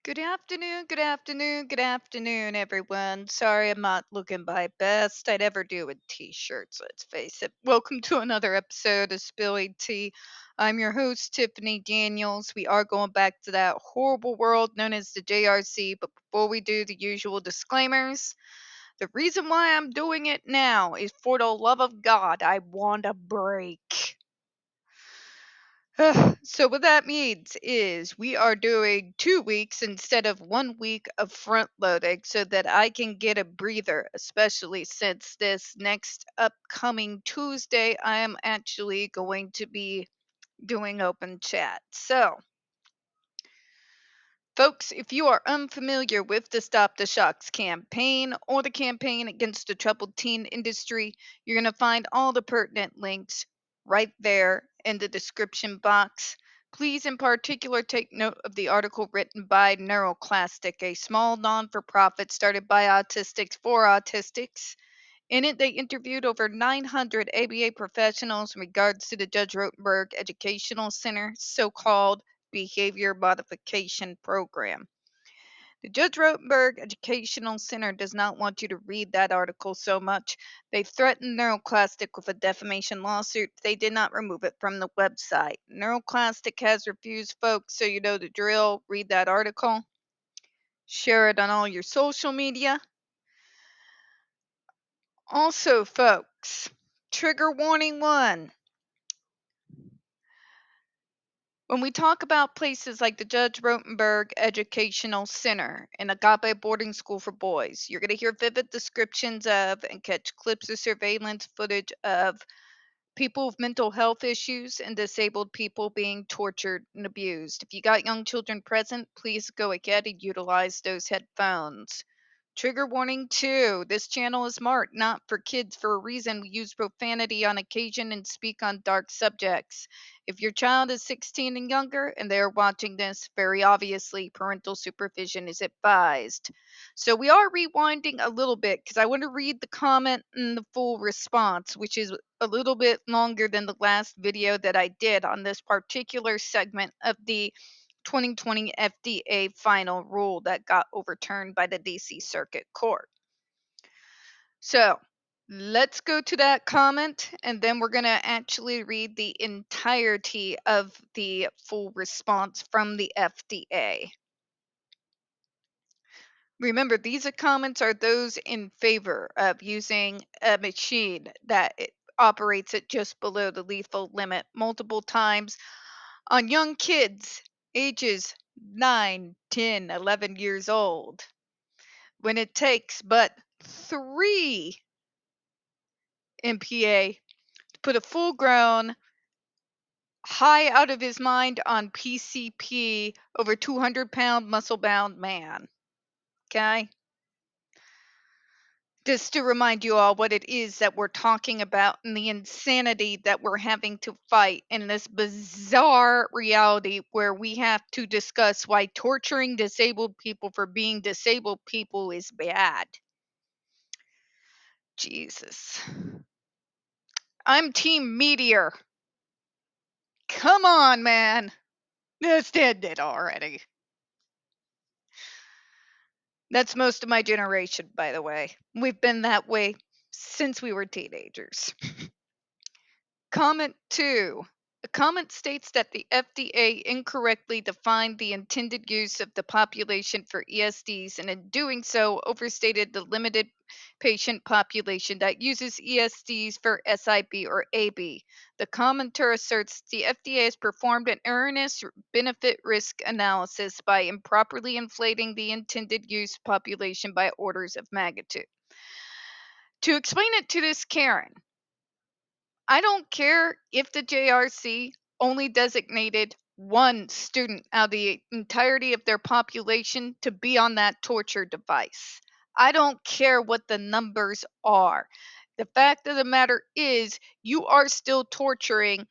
Good afternoon, good afternoon, good afternoon, everyone. Sorry I'm not looking my best. I'd ever do with t-shirts, let's face it. Welcome to another episode of Spilly Tea. I'm your host, Tiffany Daniels. We are going back to that horrible world known as the JRC, but before we do the usual disclaimers, the reason why I'm doing it now is for the love of God, I want a break. So what that means is we are doing 2 weeks instead of 1 week of front loading so that I can get a breather, especially since this next upcoming Tuesday I am actually going to be doing open chat. So folks, if you are unfamiliar with the Stop the Shocks campaign or the campaign against the troubled teen industry, you're going to find all the pertinent links right there in the description box. Please, in particular, take note of the article written by NeuroClastic, a small non for profit started by autistics for autistics. In it, they interviewed over 900 ABA professionals in regards to the Judge Rotenberg Educational Center's so called behavior modification program. The Judge Rotenberg Educational Center does not want you to read that article so much. They threatened NeuroClastic with a defamation lawsuit. They did not remove it from the website. NeuroClastic has refused, folks, so you know the drill. Read that article. Share it on all your social media. Also, folks, trigger warning one. When we talk about places like the Judge Rotenberg Educational Center and Agape Boarding School for Boys, you're going to hear vivid descriptions of and catch clips of surveillance footage of people with mental health issues and disabled people being tortured and abused. If you got young children present, please go ahead and utilize those headphones. Trigger warning 2. This channel is marked not for kids for a reason. We use profanity on occasion and speak on dark subjects. If your child is 16 and younger and they are watching this, very obviously parental supervision is advised. So we are rewinding a little bit because I want to read the comment and the full response, which is a little bit longer than the last video that I did on this particular segment of the 2020 FDA final rule that got overturned by the DC Circuit Court. So let's go to that comment and then we're going to actually read the entirety of the full response from the FDA. Remember, these comments are those in favor of using a machine that operates at just below the lethal limit multiple times on young kids ages 9, 10, 11 years old, when it takes but 3 MPA to put a full grown, high out of his mind on PCP, over 200-pound muscle bound man. Okay? Just to remind you all what it is that we're talking about and the insanity that we're having to fight in this bizarre reality where we have to discuss why torturing disabled people for being disabled people is bad. Jesus. I'm Team Meteor. Come on, man. Just end it already. That's most of my generation, by the way. We've been that way since we were teenagers. Comment 2. The comment states that the FDA incorrectly defined the intended use of the population for ESDs and in doing so overstated the limited patient population that uses ESDs for SIB or AB. The commenter asserts the FDA has performed an erroneous benefit risk analysis by improperly inflating the intended use population by orders of magnitude. To explain it to this Karen, I don't care if the JRC only designated one student out of the entirety of their population to be on that torture device. I don't care what the numbers are. The fact of the matter is, you are still torturing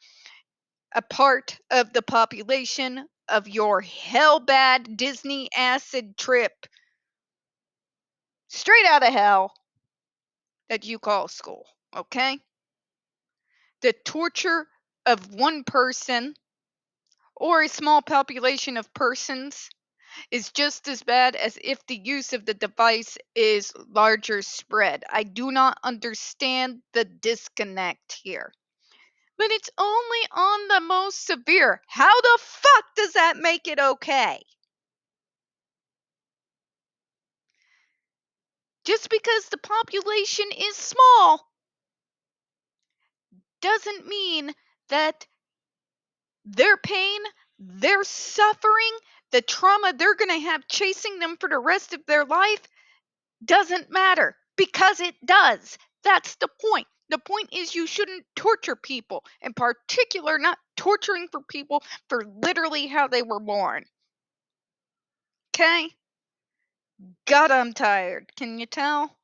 a part of the population of your hell bad Disney acid trip straight out of hell that you call school, okay? The torture of one person or a small population of persons is just as bad as if the use of the device is larger spread. I do not understand the disconnect here. But it's only on the most severe. How the fuck does that make it okay? Just because the population is small doesn't mean that their pain, their suffering, the trauma they're going to have chasing them for the rest of their life doesn't matter, because it does. That's the point. The point is you shouldn't torture people, in particular, not torturing for people for literally how they were born. Okay? God, I'm tired. Can you tell?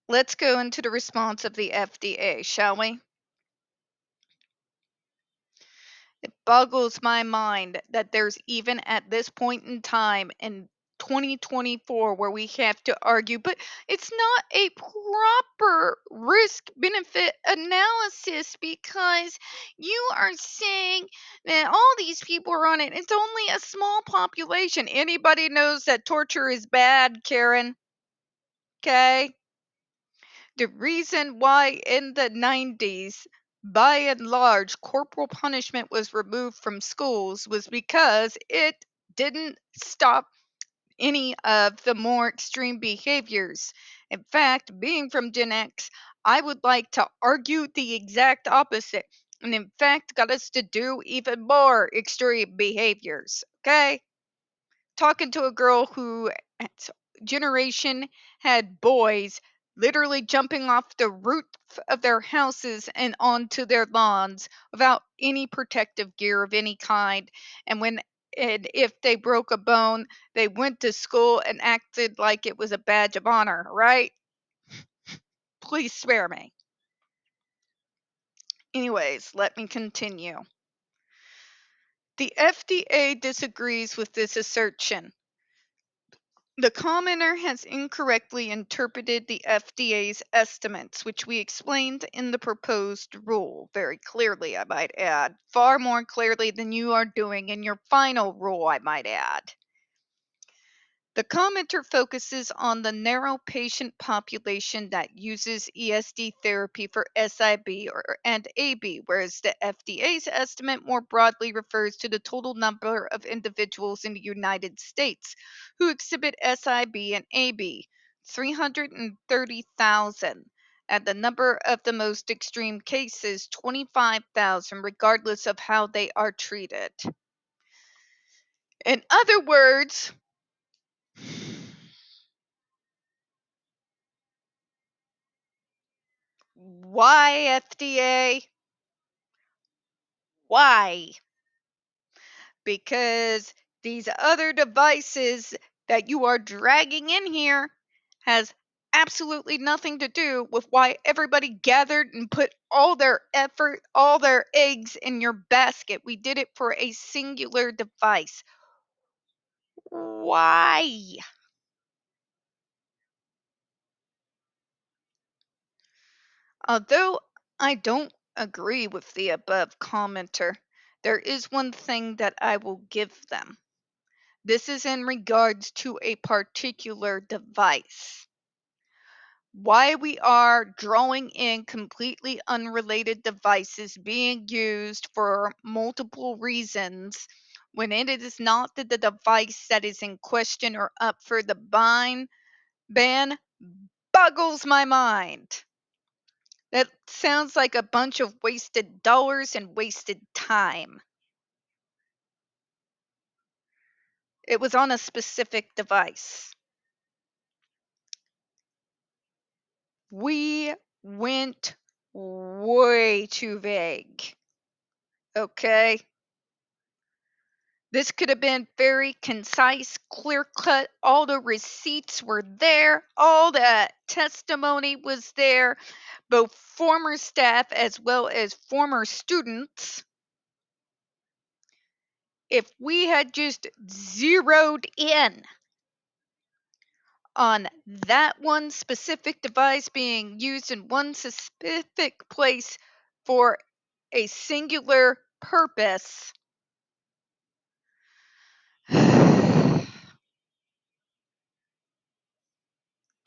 Let's go into the response of the FDA, shall we? It boggles my mind that there's even at this point in time in 2024 where we have to argue, but it's not a proper risk benefit analysis because you are saying that all these people are on it. It's only a small population. Anybody knows that torture is bad, Karen? Okay? The reason why in the 90s, by and large, corporal punishment was removed from schools was because it didn't stop any of the more extreme behaviors. In fact, being from Gen X, I would like to argue the exact opposite, and in fact, got us to do even more extreme behaviors. Okay? Talking to a girl who generation had boys literally jumping off the roof of their houses and onto their lawns without any protective gear of any kind, and if they broke a bone, they went to school and acted like it was a badge of honor, right? Please spare me. Anyways, let me continue. The FDA disagrees with this assertion. The commenter has incorrectly interpreted the FDA's estimates, which we explained in the proposed rule very clearly, I might add. Far more clearly than you are doing in your final rule, I might add. The commenter focuses on the narrow patient population that uses ESD therapy for SIB and AB, whereas the FDA's estimate more broadly refers to the total number of individuals in the United States who exhibit SIB and AB, 330,000, and the number of the most extreme cases, 25,000, regardless of how they are treated. In other words, why FDA? Why? Because these other devices that you are dragging in here has absolutely nothing to do with why everybody gathered and put all their effort, all their eggs in your basket. We did it for a singular device. Why? Although I don't agree with the above commenter, there is one thing that I will give them. This is in regards to a particular device. Why we are drawing in completely unrelated devices being used for multiple reasons when it is not the device that is in question or up for the ban boggles my mind. That sounds like a bunch of wasted dollars and wasted time. It was on a specific device. We went way too vague. Okay? This could have been very concise, clear cut. All the receipts were there, all the testimony was there, both former staff as well as former students. If we had just zeroed in on that one specific device being used in one specific place for a singular purpose,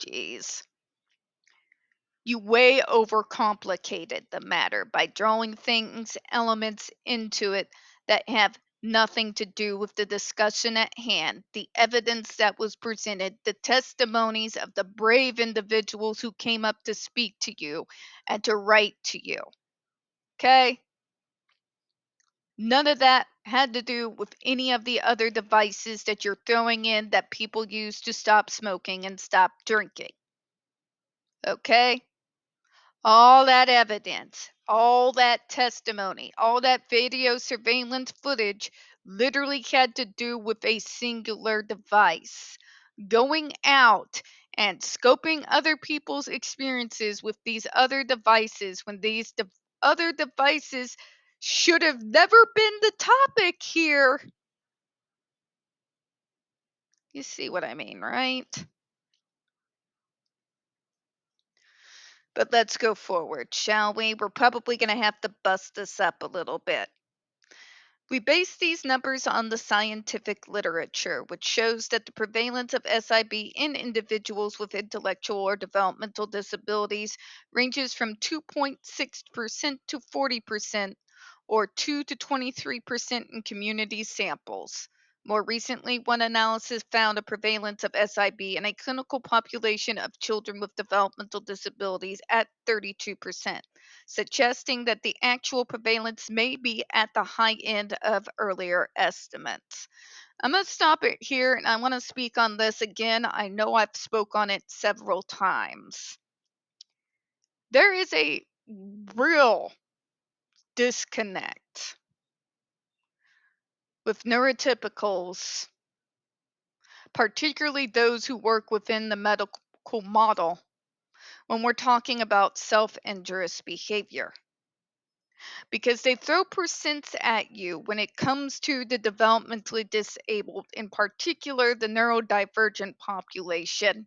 Jeez. You way overcomplicated the matter by drawing things, elements into it that have nothing to do with the discussion at hand, the evidence that was presented, the testimonies of the brave individuals who came up to speak to you and to write to you. Okay? None of that had to do with any of the other devices that you're throwing in that people use to stop smoking and stop drinking. Okay? All that evidence, all that testimony, all that video surveillance footage literally had to do with a singular device. Going out and scoping other people's experiences with these other devices when these other devices should have never been the topic here. You see what I mean, right? But let's go forward, shall we? We're probably going to have to bust this up a little bit. We base these numbers on the scientific literature, which shows that the prevalence of SIB in individuals with intellectual or developmental disabilities ranges from 2.6% to 40%, or 2 to 23% in community samples. More recently, one analysis found a prevalence of SIB in a clinical population of children with developmental disabilities at 32%, suggesting that the actual prevalence may be at the high end of earlier estimates. I'm going to stop it here and I want to speak on this again. I know I've spoke on it several times. There is a real disconnect with neurotypicals, particularly those who work within the medical model, when we're talking about self-injurious behavior. Because they throw percents at you when it comes to the developmentally disabled, in particular the neurodivergent population,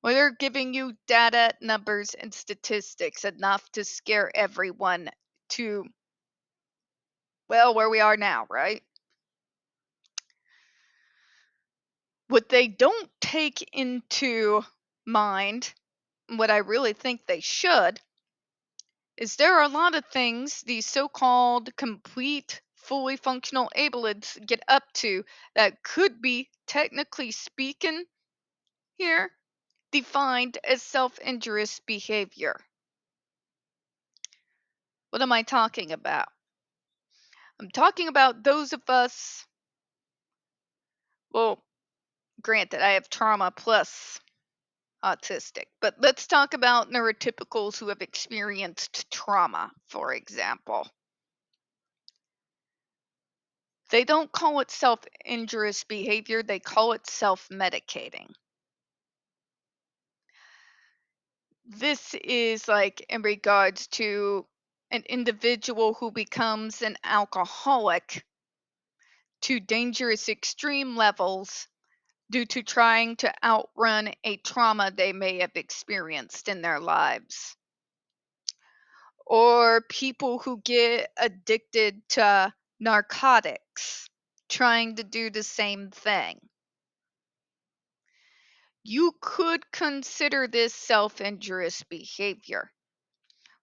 where they're giving you data, numbers, and statistics enough to scare everyone to, well, where we are now, right? What they don't take into mind, what I really think they should, is there are a lot of things these so-called complete, fully functional ableists get up to that could be, technically speaking, here, defined as self-injurious behavior. What am I talking about? I'm talking about those of us, well, granted, I have trauma plus autistic, but let's talk about neurotypicals who have experienced trauma, for example. They don't call it self-injurious behavior, they call it self-medicating. This is like in regards to an individual who becomes an alcoholic to dangerous extreme levels due to trying to outrun a trauma they may have experienced in their lives. Or people who get addicted to narcotics, trying to do the same thing. You could consider this self-injurious behavior.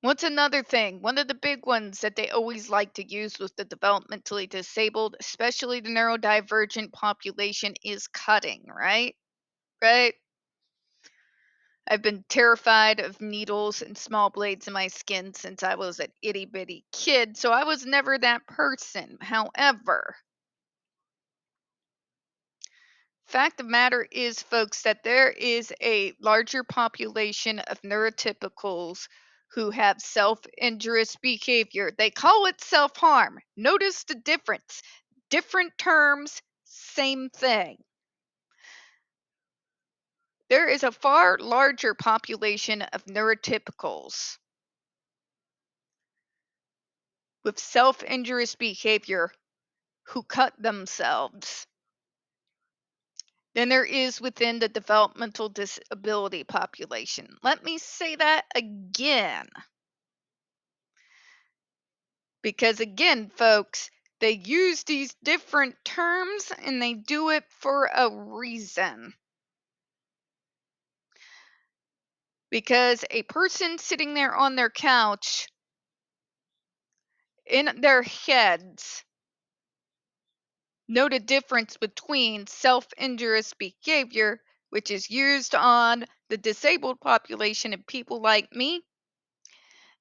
What's another thing? One of the big ones that they always like to use with the developmentally disabled, especially the neurodivergent population, is cutting, right? Right? I've been terrified of needles and small blades in my skin since I was an itty bitty kid, so I was never that person. However, fact of matter is, folks, that there is a larger population of neurotypicals who have self-injurious behavior. They call it self-harm. Notice the difference. Different terms, same thing. There is a far larger population of neurotypicals with self-injurious behavior who cut themselves than there is within the developmental disability population. Let me say that again. Because again, folks, they use these different terms and they do it for a reason. Because a person sitting there on their couch, in their heads, know the difference between self-injurious behavior, which is used on the disabled population and people like me,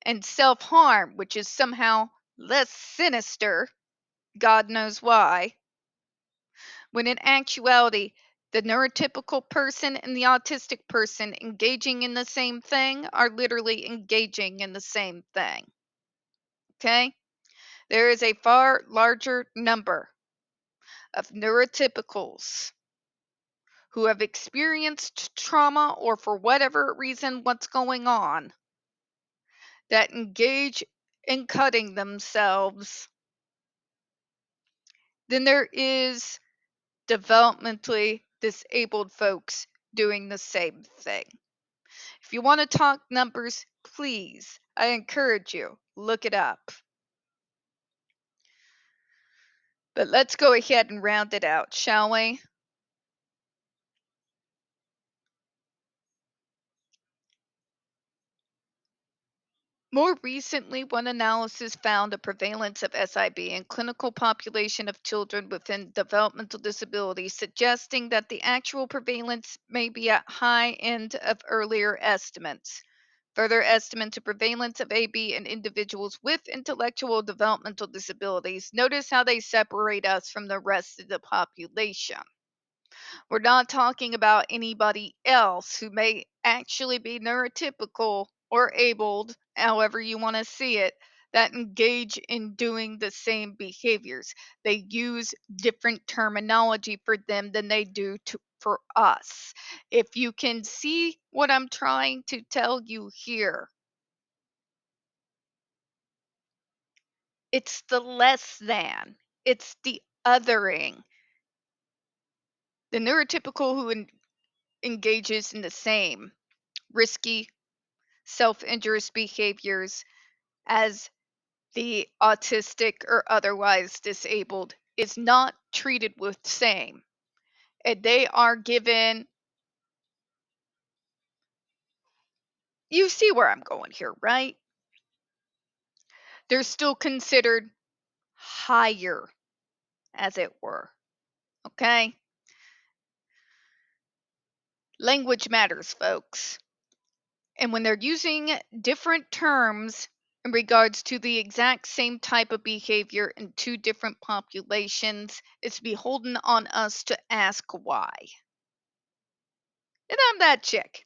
and self-harm, which is somehow less sinister, God knows why, when in actuality, the neurotypical person and the autistic person engaging in the same thing are literally engaging in the same thing. Okay? There is a far larger number of neurotypicals who have experienced trauma or for whatever reason what's going on that engage in cutting themselves than there is developmentally disabled folks doing the same thing. If you want to talk numbers, please, I encourage you, look it up. But let's go ahead and round it out, shall we? More recently, one analysis found a prevalence of SIB in clinical population of children within developmental disabilities, suggesting that the actual prevalence may be at high end of earlier estimates. Further estimates of prevalence of AB in individuals with intellectual developmental disabilities. Notice how they separate us from the rest of the population. We're not talking about anybody else who may actually be neurotypical or abled, however you want to see it, that engage in doing the same behaviors. They use different terminology for them than they do for us. If you can see what I'm trying to tell you here, it's the less than, it's the othering. The neurotypical who engages in the same risky, self-injurious behaviors as the autistic or otherwise disabled is not treated with same. And they are given, you see where I'm going here, right? They're still considered higher, as it were. Okay? Language matters, folks. And when they're using different terms in regards to the exact same type of behavior in two different populations, it's beholden on us to ask why. And I'm that chick.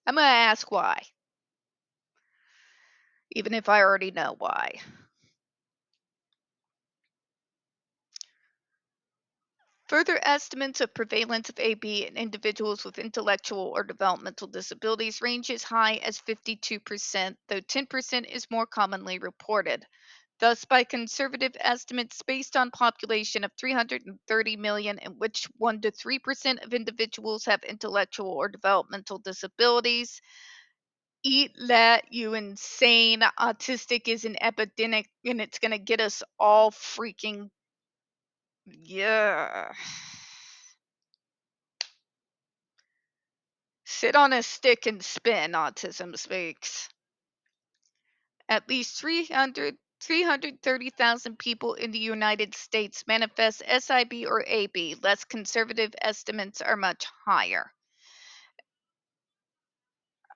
I'm going to ask why, even if I already know why. Further estimates of prevalence of AB in individuals with intellectual or developmental disabilities range as high as 52%, though 10% is more commonly reported. Thus, by conservative estimates based on population of 330 million, in which 1 to 3% of individuals have intellectual or developmental disabilities, eat that, you insane. Autistic is an epidemic and it's going to get us all freaking. Yeah. Sit on a stick and spin, autism speaks. At least 330,000 people in the United States manifest SIB or AB. Less conservative estimates are much higher.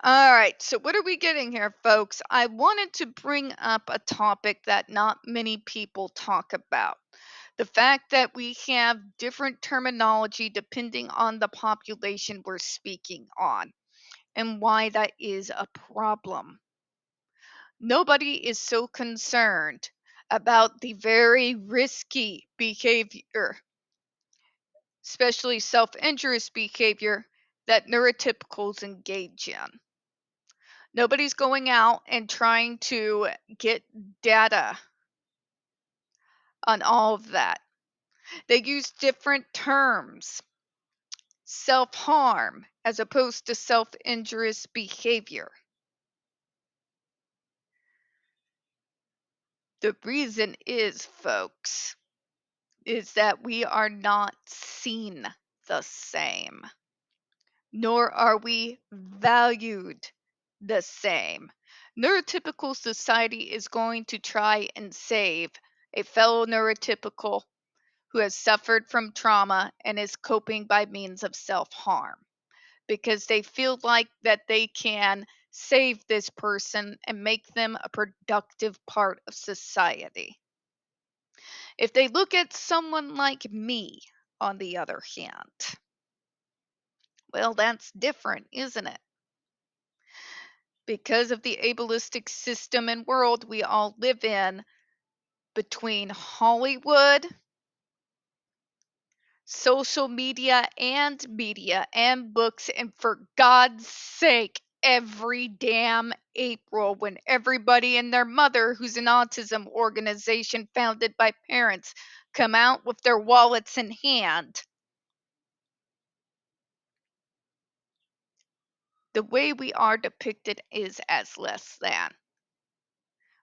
All right, so what are we getting here, folks? I wanted to bring up a topic that not many people talk about. The fact that we have different terminology depending on the population we're speaking on, and why that is a problem. Nobody is so concerned about the very risky behavior, especially self-injurious behavior, that neurotypicals engage in. Nobody's going out and trying to get data on all of that. They use different terms. Self-harm as opposed to self-injurious behavior. The reason is, folks, is that we are not seen the same. nor are we valued the same. Neurotypical society is going to try and save a fellow neurotypical who has suffered from trauma and is coping by means of self-harm because they feel like that they can save this person and make them a productive part of society. If they look at someone like me, on the other hand, well, that's different, isn't it? Because of the ableistic system and world we all live in, between Hollywood, social media and books, and for God's sake, every damn April when everybody and their mother, who's an autism organization founded by parents, come out with their wallets in hand. The way we are depicted is as less than.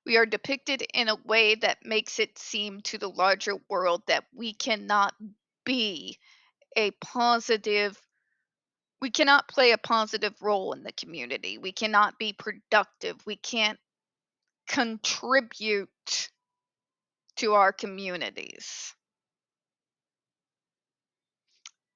We are depicted in a way that makes it seem to the larger world that we cannot be a positive we cannot play a positive role in the community. We cannot be productive. We can't contribute to our communities.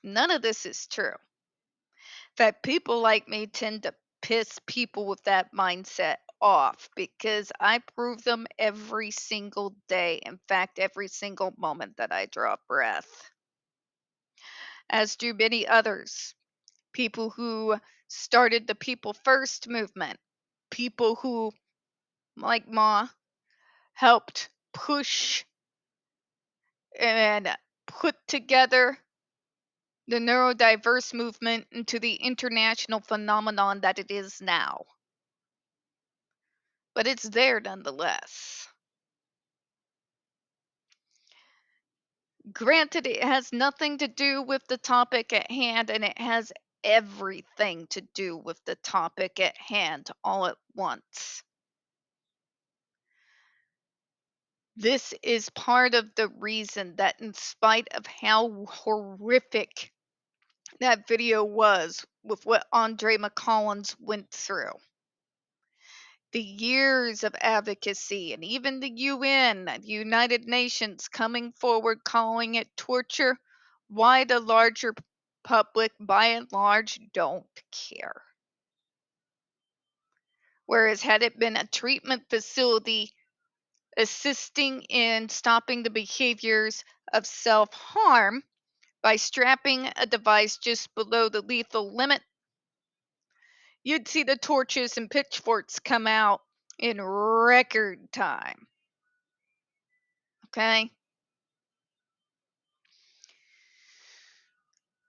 None of this is true. In fact, people like me tend to piss people with that mindset off because I prove them every single day. In fact, every single moment that I draw breath, as do many others. People who started the People First movement, people who, like Ma, helped push and put together the neurodiverse movement into the international phenomenon that it is now. But it's there nonetheless. Granted, it has nothing to do with the topic at hand, and it has everything to do with the topic at hand all at once. This is part of the reason that, in spite of how horrific that video was with what Andre McCollins went through, the years of advocacy, and even the UN, the United Nations, coming forward calling it torture, why the larger public, by and large, don't care. Whereas, had it been a treatment facility assisting in stopping the behaviors of self harm by strapping a device just below the lethal limit, you'd see the torches and pitchforks come out in record time. Okay?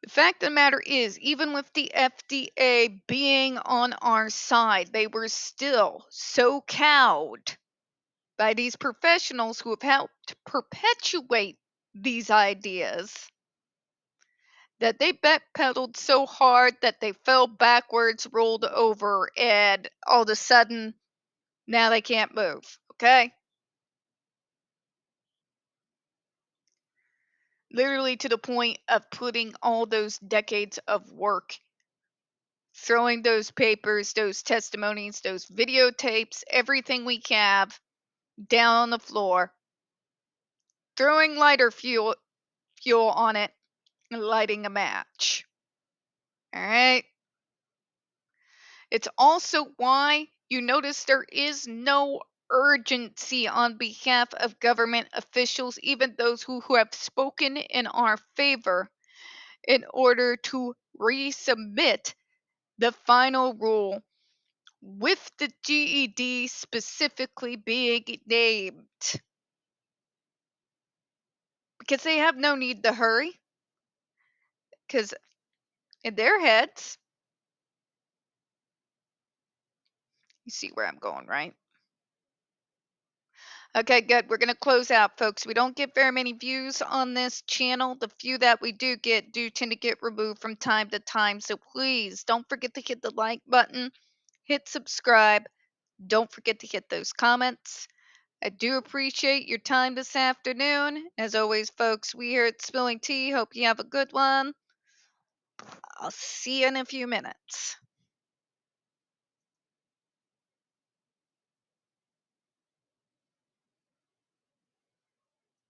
The fact of the matter is, even with the FDA being on our side, they were still so cowed by these professionals who have helped perpetuate these ideas that they backpedaled so hard that they fell backwards, rolled over, and all of a sudden, now they can't move. Okay? Literally to the point of putting all those decades of work, throwing those papers, those testimonies, those videotapes, everything we have down on the floor, throwing lighter fuel on it, and lighting a match. All right? It's also why you notice there is no urgency on behalf of government officials, even those who have spoken in our favor, in order to resubmit the final rule with the GED specifically being named. Because they have no need to hurry. Because in their heads, you see where I'm going, right? Okay, good. We're going to close out, folks. We don't get very many views on this channel. The few that we do get do tend to get removed from time to time. So please don't forget to hit the like button, hit subscribe. Don't forget to hit those comments. I do appreciate your time this afternoon. As always, folks, we here at Spilling Tea hope you have a good one. I'll see you in a few minutes.